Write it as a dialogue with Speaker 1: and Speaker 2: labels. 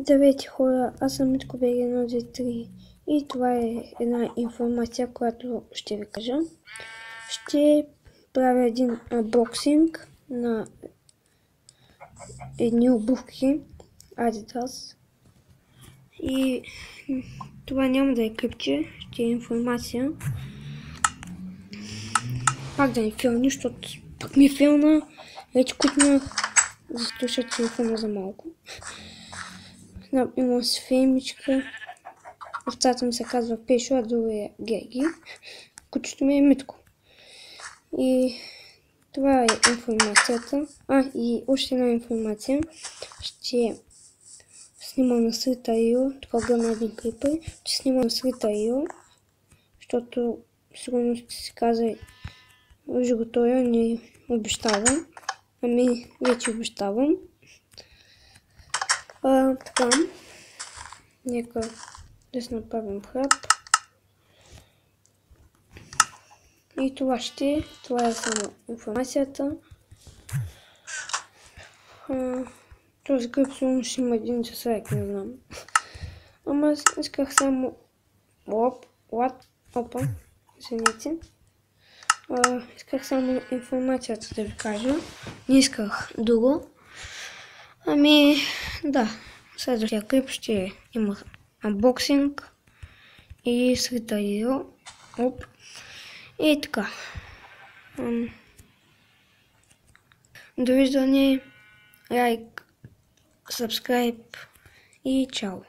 Speaker 1: Здравейте хора, аз съм Митко BG123 и това е една информация, която ще ви кажа. Ще правя един анбоксинг на едни обувки Adidas и това няма да е клипче, ще е информация. Пак да не филни, защото пак ми филна, вече купнах, заслуша телефона за малко. Имам си феймичка. Овцата ми се казва Пешо, а друга е Геги. Кучето ми е Митко. И това е информацията. И още една информация. Ще снимам на Srit.io. Това гледам един клип. Ще снимам на Srit.io, защото сигурно сте си казали, Жиготория не обещава. Ами, вече обещавам. Така. Нека да си направим храп. И това е само информацията. Този клип сигурно ще има един дизлайк, не знам. Ама исках само извините. Исках само информацията да ви кажа. Не исках друго. Ами, да. Следващия клип ще има анбоксинг и Srit.io. И така. Довиждане, лайк, сабскрайб и чао.